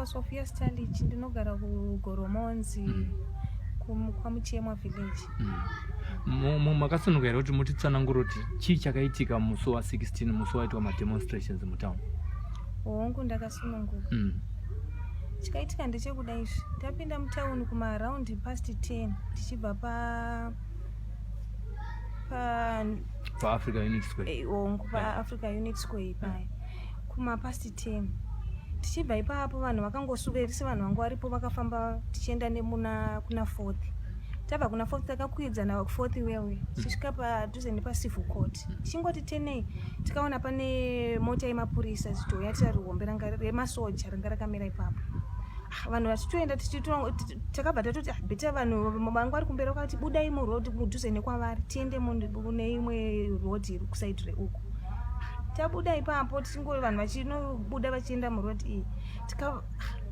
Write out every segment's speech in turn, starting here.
ndinoitwa Sophie Speaks, ndinogara kuGoromonzi kwaMuchemwa village. Makasununga here kuti mutitsanangura kuti chii chakaitika musi wa 16 musi waitwa mademonstrations mutown? Hongu ndakasununguka. Chikaitika ndechekudai izvi. Tapinda mutauni kumaraundi past 10 tichibva pa Africa Unit Square. Hongu pa Africa Unit Square paya. Kuma past 10. Tichibva ipapo vanhu vakangosuverisa vanhu vangu varipo vakafamba tichienda nemuna kuna 4th. Tabva kuna 4th takakwidza na 4th wewe. Tisvika padhuze nepasifu court. Chingoti 10 tikaona pane mota yemapurisa zitoya tirirombe ranga remasoja ranga rakamira ipapo. Vanhu vachitoenda takabva tatoti beta vanhu vangu vari kumberi vakati budai muroad kudhuze nekwavari tiende mune imwe road iri kusaidi reuko. Tabuda ipapo tingori vanhu vachinobuda vachienda muroad iyi.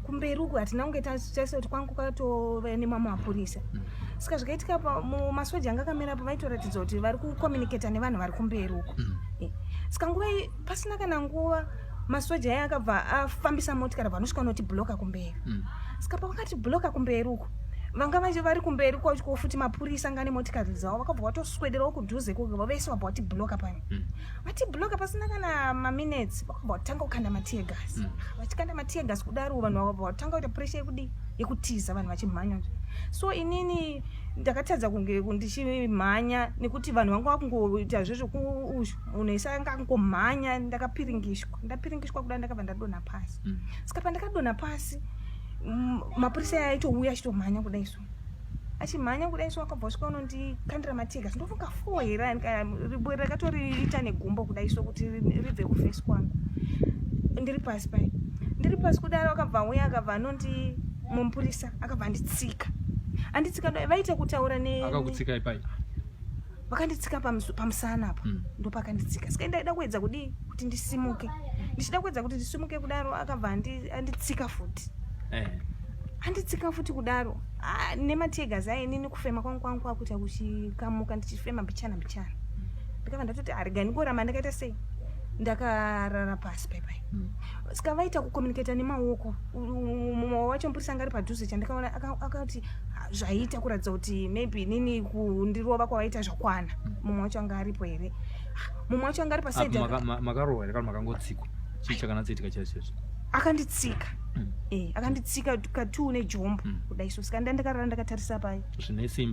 Kumberi uku hatina kunge taisa kuti kwangu kwatova nemamwe mapurisa. Saka zvakaitika masoja anga akamirapo vaitoratidza kuti vari kucommunicata nevanhu vari kumberi uku. Saka nguva pasina kana nguva masoja aya akabva afambisa motikari vanosvika noti bloka kumberi. Saka pavakati bloka kumberi uku vanga vachi vari kumberi kwacho futi mapurisa ngane motikari dzavo vakabva vatoswederawo kudhuze kuko vese vabva vati bloka pano. Vati bloka pasina kana maminutes vakabva vatanga kukanda matiye gas. Vachikanda matiye gas kudaro vanhu vakabva vatanga kuita pressure yekutiza vanhu vachimhanya. So inini ndakatadza kunge ndichimhanya nekuti vanhu vangu vakungoita zvezvo munhu isanga angomhanya ndapiringishwa kudai ndakabva ndadonha pasi. Saka pandakadonha pasi mapurisa aitouya achitomhanya kudai so. Achimhanya kudai so akabva asvika unondikandira matiye ndofunga fohera ribwe rakatoriita negumbo kudai so kuti ribve kufesi kwangu. Ndiri pasi pai. Ndiri pasi kudaro akabva uya akabva anondi mupurisa akabva anditsika. Anditsika vaita kutaura ne akakutsika ipai. Vakanditsika pamusana apa. Ndo pakanditsika. Saka ndaida kuedza kuti ndisimuke. Ndichida kuedza kuti ndisimuke kudaro akabva anditsika futi. Anditsika futi kudaro. Nematiyegazi inini kufema kwangu kwakuita kuchikamuka ndichifema mbichana. Ndikabva ndatoti arega ngoramba ndakaita sei. Ndakarara pasi pai. Saka vaita kucommunicata nemaoko. Mumwe wacho mupurisa anga ari padhuze chandakaona akati zvaita kuratidza kuti maybe nini kundirova kwavaita zvakwana. Mumwe wacho anga aripo here. Mumwe wacho anga ari pasaidi. Makarohwa here kana makangotsikwa. Chii chakanatsoitika chaizvo? Akanditsika. Akanditsika katu nejombo kudai so. Saka ndakarara ndakatarisa pai.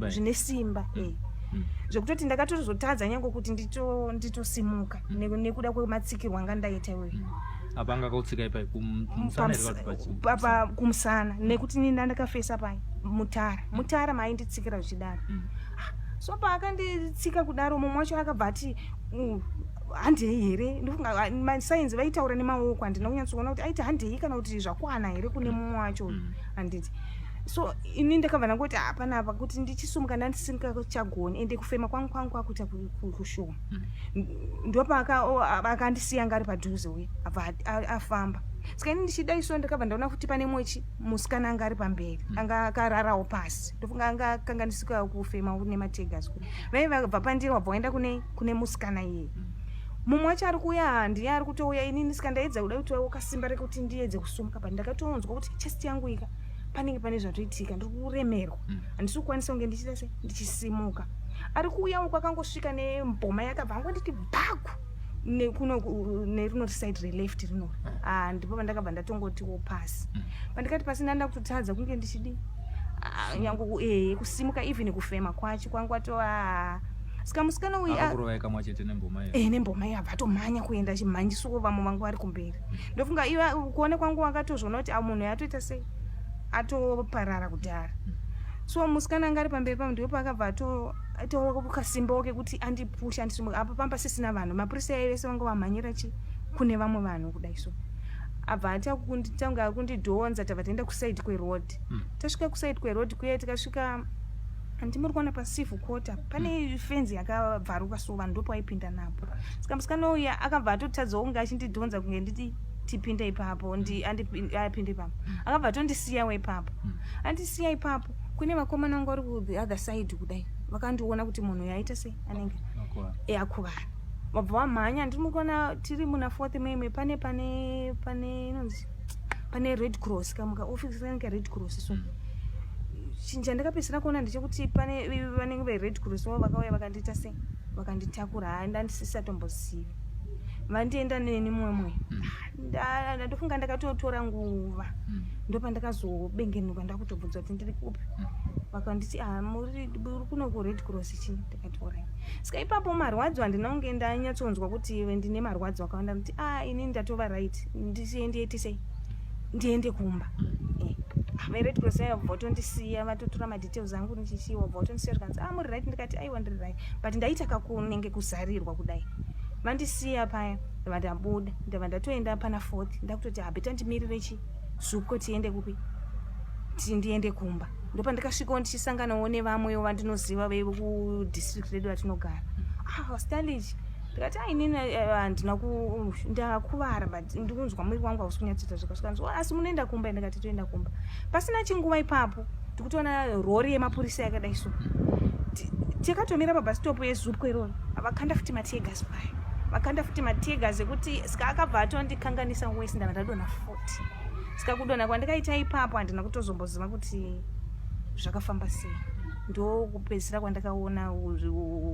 Zvine simba. Zvekutoti ndakatozotadza nyange kuti nditosimuka nekuda kwematsikirwa anga ndaita iwewe. Apa anga kautsika ipai kumusana nekuti nini ndakafesa pai mutara mainditsikira zvichidaro. So paakanditsika kudaro mumwe wacho akabva ati handei here. Ndofunga masainzi vaitaura nemaoko handina kunyatsoona kuti aiti handei kana kuti zvakwana here kune mumwe wacho handiti. So ini ndakabva ndangoti hapana apa kuti ndichisumuka ndandisingachagoni ende kufema kwangu kwakuita kushoma. Ndopa akandisiya ngari padhuze uye afamba. Saka ini ndichida iso ndakabva ndaona kuti pane mwechi musikana anga ari pamberi anga akararawo pasi. Ndofunga anga akanganisika kufema nematiyegazi. Vaibva pandiri wabva waenda kune musikana iye. Mumwe wacho ari kuuya ndiye ari kutouya inini saka ndaedza kuda kuti wakasimba rekuti ndiedze kusumuka pa ndakatonzwa kuti chest yangu ika panenge pane zvatoitika ndiri kuremerwa. Handisi kukwanisa kunge ndichita sei ndichisimuka. Ari kuuya uko akangosvika nemboma yakabva angonditi bhaku neruno side releft rino. Ndipo pandakabva ndatongotiwo pasi. Pandikati pasi ndanda kutotadza kunge ndichidi nyange kusimuka even kufema kwacho kwangu atova. Saka musikana uyu akakurova ikamwa chete nemboma iyo. Nemboma iyo abva atomhanya kuenda chimhanjisuko vamwe vangu vari kumberi. Ndofunga iwe kuone kwangu wakatozvoona kuti munhu yatoita sei atoparara kudhara. So musikana anga ari pamberi pam ndipo akabva atokasimbawo kekuti andipusha andisimuka. Apa pamba sisina vanhu mapurisa vese vanga vamhanyira kune vamwe vanhu kudai so. Abva atanga kundidhonza tabva taenda kusaidi kweroad. Tasvika kusaidi kweroad kuye tikasvika ndimuri kuona pasifu kota pane fenzi yakabvaruka so vanhu ndopo vaipinda napo. Saka musikana uya akabva atotadzawo kunge achindidhonza kunge nditi tipinde ipapo apinde ipapo. Akabva atondisiyawo ipapo. Andisiya ipapo kune vakomana vanga vari ku other side kudai vakandiona kuti munhu yaita sei anenge akuvara. Vabva vamhanya ndiri kuona tiri muna 4th May pane inonzi pane Red Cross kamuka office range Red Cross so chandakapesera kuona ndechekuti pane vanenge ve Red Cross vakauya vakandita sei vakanditakura ndandisisa tomboziva vandienda neni mumwe ndofunga ndakatotora nguva ndopandakazobengenuka ndakutobvunza kuti ndiri kupi vakanditi muri kuno ku Red Cross chini ndakatora saka ipapo marwadzo andinaunge ndanyatsonzwa kuti ndine marwadzo akawanda kuti ini ndatova right ndisiendetise ndiende kumba Red Cross votondisiya vatotora madetails angu ndichishiwa votondisiya zvikanzi muri right ndikati aiwa ndiri right but ndaita kakunenge kuzarirwa kudai vandisiya paya vandabuda ndava ndatoenda pana 4th ndakutoti habeta ndimirire zuko tiende kupi ndiende kumba ndopandakasvikawo ndichisanganawo nevamwewo vandinoziva vekudistrict redu vatinogara hostality ndikati inini ndakuvara but ndikunzwa mwiri wangu hausi kunyatsoita zvakasvikanzi asi munoenda kumba ndikati toenda kumba pasina chinguva ipapo ndikutoona rori yemapurisa yakadai so takatomira pabhasitopu yezupo iroro vakanda futi mategas paya vakanda futi mategas ekuti saka akabva atondikanganisa wese ndava ndadonha 40 saka kudonha kwandikaita ipapo handina kutozomboziva kuti zvakafamba sei ndokupedzisira kwandakaona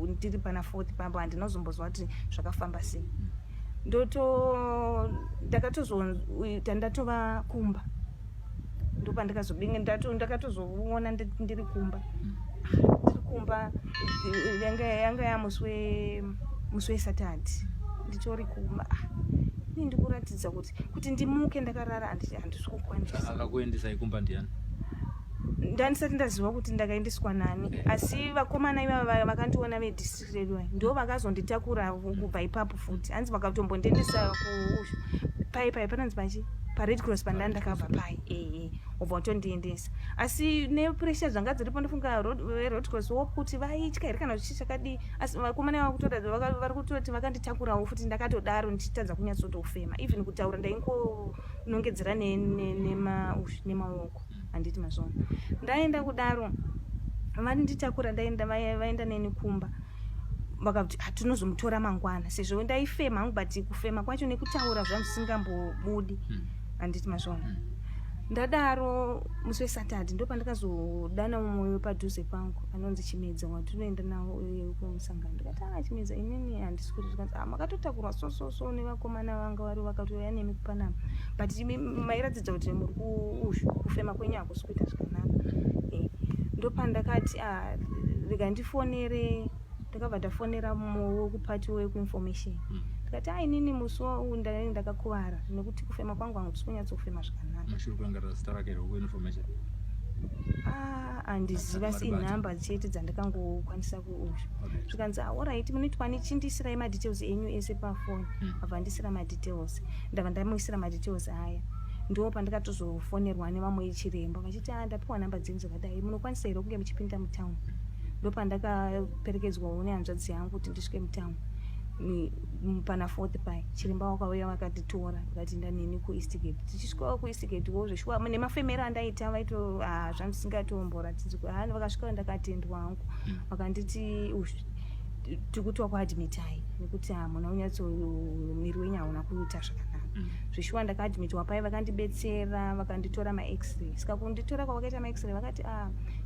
ndiri pana 4th pambo handinozombozwa kuti zvakafamba sei ndatova kumba ndakatozoona ndiri kumba yanga yamusi weSaturday nditori kumba ndikuratidza kuti ndimuke ndakarara handisi kukwanisa. Akakuendesai kumba ndiani? Ndandisati ndaziva kuti ndakaendeswa nani asi vakomana ivava vakandiona vedistrict redu ndo vakazonditakura kubva ipapo futi hanzi vakatombondiendesa pai panonzi pachi paRed Cross pandandakabva pai obva vatondiendesa asi nepressure zvanga dziripo ndofunga Red Cross wokuti vaityairi kana zvichakadii asi vakomana vari kutoti vakanditakurawo futi ndakatodaro ndichitadza kunyatsotofema even kutaura ndaingonongedzera nemaoko handiti mazvona ndaenda kudaro vanditakura vaenda neni kumba vakati hatinozomutora mangwana sezvo ndaifema hangu but kufema kwacho nekutaura zvanzisingambobudi handiti mazvona ndadaro musi weSaturday ndopandakazodana mumwe padhuze pangu anonzi Chimedza watinoenda nawo kumusangano ndikati Chimedza inini handisi kuti zvikanzi makatotakurwa so nevakomana vanga vari vakatoya nemi kupanama but mairatidza kuti muri kufema kwenyu hakusi kuita zvakanaka ndopandakati rega ndifonere ndakabva ndafonera kupati wekuinformation ndikati inini musi uyu ndakakuvara nekuti kufema kwangu handisi kunyatsokufema zvakanaka. Mashuru kuangara zita rake rekuinformation handiziva sinhamba chete dzandakangokwanisa kuuzva zvikanzi alright munoitwa chindisirai madetails enyu ese pafoni abva ndisira madetails ndava ndamuisira madetails aya ndo pandakatozofonerwa nevamwe vechiremba vachiti ndapiwa nhamba dzenyu dzakadai munokwanisa here kunge muchipinda mutown ndo pandakaperekedzwawo nehanzvadzi yangu kuti ndisvike mutown pana 4th pai chiremba wakauya vakatitora vakatinda neni kuEastgate tichisvikawo kuEastgate wo zveshuwa nemafemero andaita vaito zvandisingatomboratidzi vakasvikawo ndakatendwa hangu vakanditi tikutiwa kuadmitai nekuti hamuna unyatso miri wenyu hauna kuita zvakanaka zveshuwa ndakaadmitwa pai vakandibetsera vakanditora max-ray saka kunditora kwavakaita max-ray vakati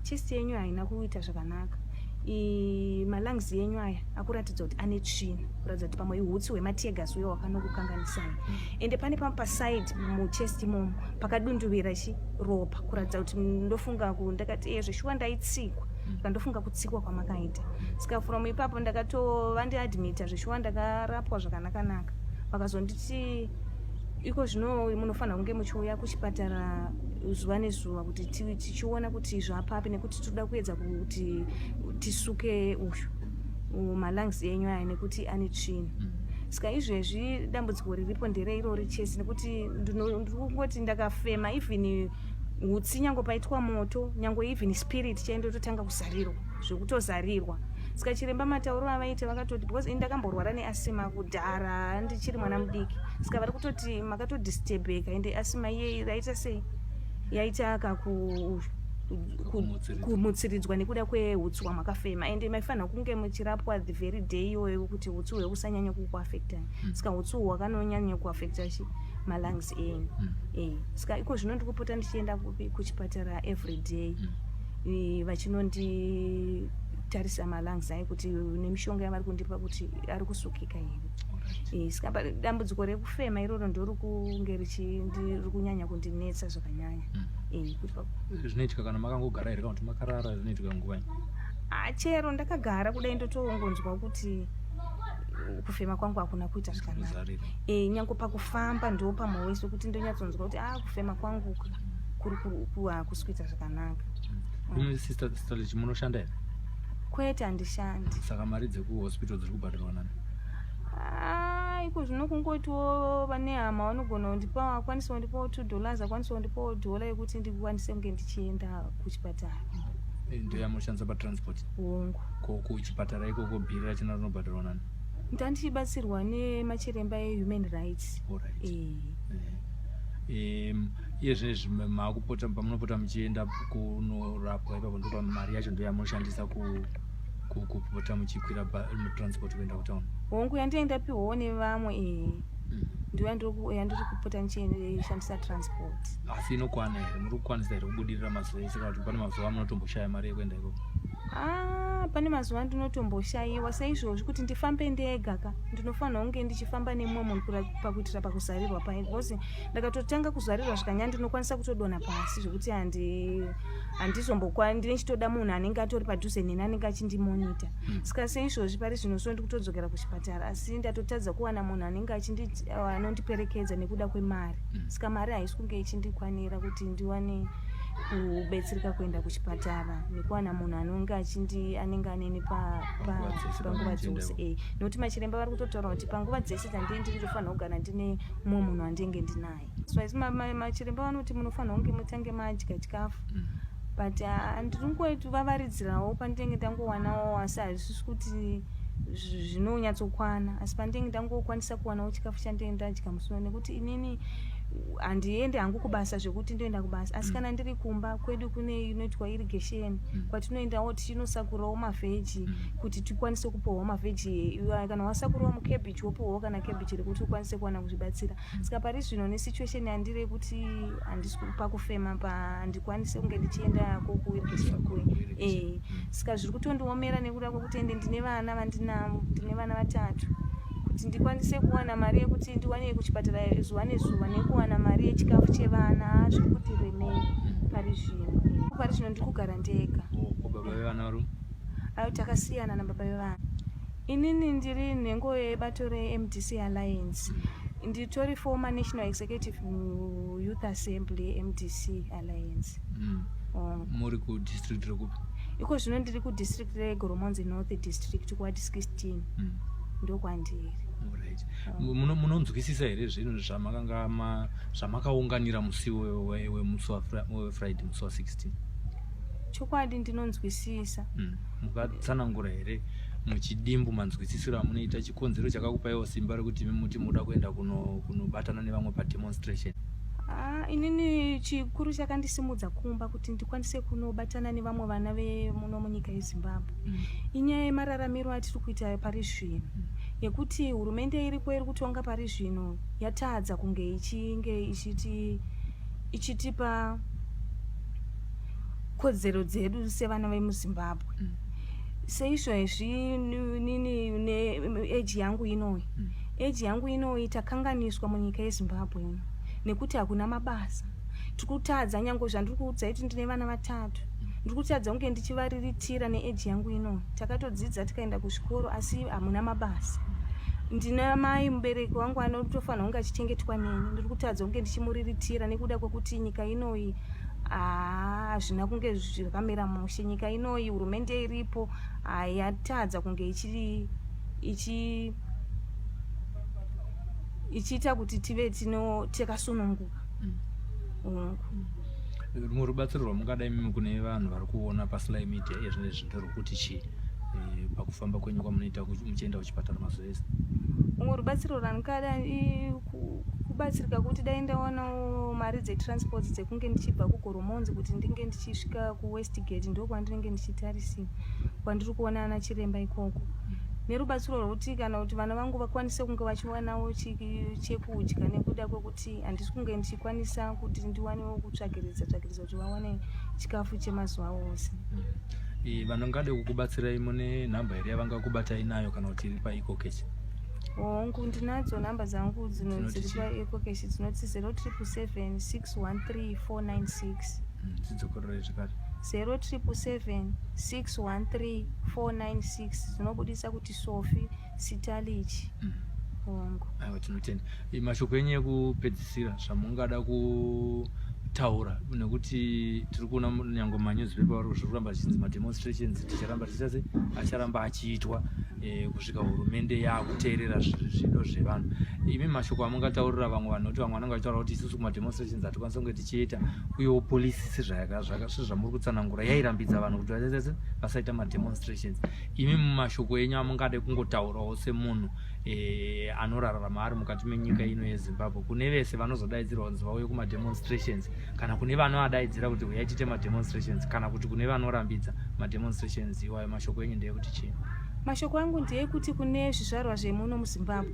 chest yenyu haina kuita zvakanaka malungs yenyu aya akuratidza kuti ane tsvina kuratidza kuti pamwe ihutsi hwemategas uyo wakanokukanganisai ende pane pamwe paside muchest imomo pakadunduvira ropa kuratidza kuti ndofunga ndakati zveshuwa ndaitsikwa ndofunga kutsikwa kwamakaita saka from ipapo ndakatova ndiadmita zveshuwa ndakarapwa zvakanakanaka vakazonditi iko zvino munofanira kunge muchiuya kuchipatara zuva nezuva kuti tichiona kuti zvapapi nekuti toda kuedza kuti tisuke malungs enyu aya nekuti ane tsvina saka izvezvi dambudziko riripo ndere irori chesi nekuti ndirikungoti ndakafema even hutsi nyange paitwa moto nyange even spirit chaindototanga kuzarirwa zvekutozarirwa saka chiremba matauro avaita vakatoti because ndakamborwara neasima kudhara ndichiri mwana mudiki saka vari kutoti makatodisturbeka ende asima iye yaita sei yaita kumutsiridzwa nekuda kwehutsi hwamakafema ende maifanira kunge muchirapwa the very day iyoyo kuti hutsi hweusanyanya kukuafectai saka hutsi hwakanonyanya kuafecta malungs enyu. Saka iko zvino ndikupota ndichienda kuchipatara every day vachinonditarisa malungs ayi kuti nemishonga yavari kundipa kuti ari kusukika here. Saka dambudziko rekufema iroro ndori kunge riri kunyanya kundinetsa zvakanyanya. Zvinoitika kana makangogara here kana kuti makarara, zvinoitika nguva? Chero ndakagara kudai ndotongonzwa kuti kufema kwangu hakuna kuita zvakanaka. Nyange pakufamba ndo pamwe wese kuti ndonyatsonzwa kuti kufema kwangu kuri kuita zvakanaka. Sister Lichi, munoshanda here? Kwete, handishandi. Saka mari dzekuhospital dziri kubhadharwa nani? Iko zvino kungotiwo vane hama vanogona kundipa, akwanisa kundipawo $2, akwanisa kundipawo $1 yekuti ndikwanise kunge ndichienda kuchipatara. Ndio yamushandisa patransport? Hongu. Kuchipatara ikoko bhiri rachina rinobhadharwa nani? Ndandichibatsirwa nemachiremba ehuman rights. Iye zvinezvi pamunopota muchienda kunorapwa ipapo ndipo mari yacho ndio yamushandisa kupota muchikwira transport kuenda kutown? Hongu, yandiendapiwawo nevamwe ndio yandiri kupota ndichishandisa transport. Asi inokwana here? Muri kukwanisa here kubudirira mazuva ese kana kuti pane mazuva amunotomboshaya mari yekuenda ikoko? Pane mazuva ndinotomboshayiwa saizvozvi kuti ndifambe ndega ndinofanira kunge ndichifamba nemumwe munhu pakuitira pakuzarirwa paye, because ndakatotanga kuzarirwa zvikanyanya ndinokwanisa kutodonha pasi zvokuti ndine chitoda munhu anenge atori padhuze neni anenge achindimonita. Saka saizvozvi pari zvino so ndikutodzokera kuchipatara, asi ndatotadza kuwana munhu anenge anondiperekedza nekuda kwemari. Saka mari haisi kunge ichindikwanira kuti ndiwane kubetsereka kuenda kuchipatara nekuwana munhu anenge aneni panguva dzose. Nokuti machiremba vari kutotaura kuti panguva dzese dzandinenge ndinofanira kugara ndine mumwe munhu wandinenge ndinaye. So asi machiremba vanoti munofanira kunge mutange madya chikafu, but ndiri kungovavaridzirawo pandinenge ndangowanawo, asi hazvisi kuti zvinonyatsokwana, asi pandinenge ndangokwanisa kuwanawo chikafu chandinenge ndadya musi, nekuti inini handiende hangu kubasa zvekuti ndoenda kubasa, asi kana ndiri kumba kwedu kune inoitwa irrigation kwatinoendawo tichinosakurawo mavheji kuti tikwanise kupawo mavheji. Kana wasakurawo mukebhichi wopawo kana kebhichi rekuti ukwanise kuwana kuzvibatsira. Saka pari zvino nesituation yandiri yekuti handisi pakufema handikwanise kunge ndichienda kuirrigation. Saka zviri kutondiomera nekuda kwekuti ende ndine vana vandinavo, ndine vana 3 kuti ndikwanise kuwana mari yekuti ndiwane kuchipatara zuva nezuva nekuwana mari yechikafu chevana zviri kutiremei pari zvino ndiri kugara ndega. Baba vevana vari? Takasiyana nababa vevana. Inini ndiri nhengo yebato reMDC Alliance, nditori former National Executive Youth Assembly MDC Alliance. Muri kudistrict rekupi? Iko zvino ndiri kudistrict reGoromonzi North District kuward 16 ndokwandiri. Munonzwisisa here zvinhu zvamakaunganira musi wemusi weFriday, musi wa16? Chokwadi ndinonzwisisa. Mukatsanangura here muchidimbu manzwisisiro amunoita chikonzero chakakupaiwo simba rekuti muti muda kuenda kunobatana nevamwe pademonstration? Inini chikuru chakandisimudza kumba kuti ndikwanise kunobatana nevamwe vana vemuno munyika yeZimbabwe inyaya yemararamiro atiri kuita pari zvino, yekuti hurumende iripo iri kutonga pari zvino yatadza kunge ichitipa kodzero dzedu sevana vemuZimbabwe. Seizvozvi nini neeji yangu inoyi takanganiswa munyika yeZimbabwe ino nekuti hakuna mabasa. Tiri kutadza, nyange zvandiri kuudza kuti ndine vana 3, ndiri kutadza kunge ndichivariritira neeji yangu ino. Takatodzidza tikaenda kuzvikoro asi hamuna mabasa. Ndina mai mubereki wangu anotofanira kunge achichengetwa neni, ndiri kutadza kunge ndichimuriritira nekuda kwekuti nyika inoyi hazvina kunge zvakamira mushe. Nyika inoyi hurumende iripo yatadza kunge ichiita kuti tive takasununguka. Rumwe rubatsiro rwamungadai mimi kune vanhu vari kuona paSlyMedia ezvinezvi nderwekuti chii pakufamba kwenyu kwamunoita muchienda kuchipatara mazuva ese? Rumwe rubatsiro rwandingada kubatsirika kuti dai ndawanawo mari dzetransport dzekunge ndichibva kuGoromonzi kuti ndinge ndichisvika kuWestgate, ndo kwandinenge ndichitarisiwa kwandiri kuona ana chiremba ikoko. nerubatsiro rwokuti kana kuti vana vangu vakwanise kunge vachiwanawo chekudya nekuda kwekuti handisi kunge ndichikwanisa kuti ndiwanewo kutsvakiridza kuti vawane chikafu chemazuva ose. Vanongade kukubatsirai mune nhamba here yavangakubatai nayo kana kuti iri paecocash? Hongu ndinadzo nhamba dzangu dziri paecocash dzinoti 077 613 496. Dzidzokorore zvakare. 077 613 496 dzinobudisa kuti Sophie Speaks. Hongu. Aiwa, tinotenda. Mashoko enyu ekupedzisira zvamungada kutaura, nekuti tiri kuona nyange manyuzipepa vari kuramba zvichinzi mademonstrations ticharamba tichase acharamba achiitwa kusvika hurumende yakuteerera zvido zvevanhu. Imi mashoko amungataurira vamwe vanhu, kuti vamwe vanenge vachitaura kuti isusu kumademonstrations hatikwanisa kunge tichiita, uyewo polisi zvamuri kutsanangura yairambidza vanhu kuti vasaita mademonstrations. Imi mumashoko enyu amungade kungotaurawo semunhu anorarama ari mukati menyika ino yeZimbabwe, kune vese vanozodaidzirwa kunzi vauye kumademonstrations, kana kune vanovadaidzira kuti uyai tiite mademonstrations, kana kuti kune vanorambidza mademonstrations iwayo, mashoko enyu ndeyekuti chii? Mashoko angu ndeyekuti kune zvizvarwa zvemuno muZimbabwe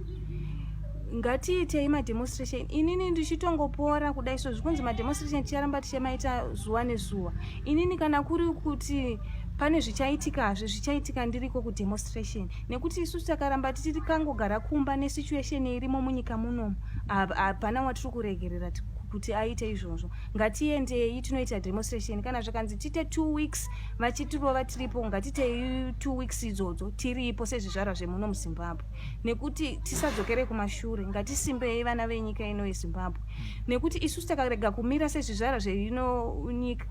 ngatiitei mademonstration. Inini ndichitongopora kudai so zvikunzi mademonstration ticharamba tichamaita zuva nezuva. Inini kana kuri kuti pane zvichaitika ndiriko kudemonstration, nekuti isusu takaramba tikangogara kumba nesituation irimo munyika munomu, hapana watiri kuregerera kuti aite izvozvo. Ngatiendei tinoita demonstration. Kana zvakanzi tiite 2 weeks vachitirova tiripo, ngatitei 2 weeks idzodzo tiripo sezvizvarwa zvemuno muZimbabwe, nekuti tisadzokere kumashure. Ngatisimbei vana venyika ino yeZimbabwe, nekuti isusu takarega kumira sezvizvarwa zveino nyika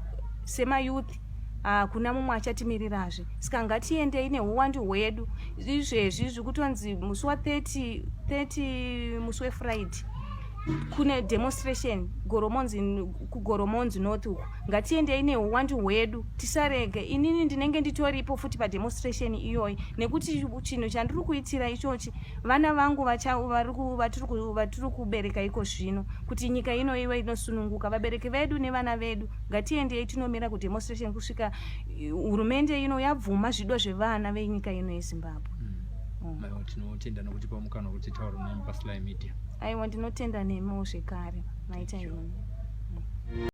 semayouth, kuna mumwe achatimirirazve. Saka ngatiendei neuwandu hwedu. Izvezvi zvikutonzi musi wa30 musi weFriday kune demonstration kugoromonzi north uko. Ngatiendei neuwandu hwedu, tisarege. Inini ndinenge nditoripo futi pademonstration iyoyi, nekuti chinhu chandiri kuitira ichochi vana vangu vatiri kubereka iko zvino, kuti nyika ino iwe inosununguka. Vabereki vedu nevana vedu ngatiendei tinomira kudemonstration kusvika hurumende ino yabvuma zvido zvevana venyika ino yeZimbabwe. Tinotenda nokutipa mukana kuti taura nemi paSlyMedia. Aiwa, ndinotenda nemiwo zvekare. Maita yoni.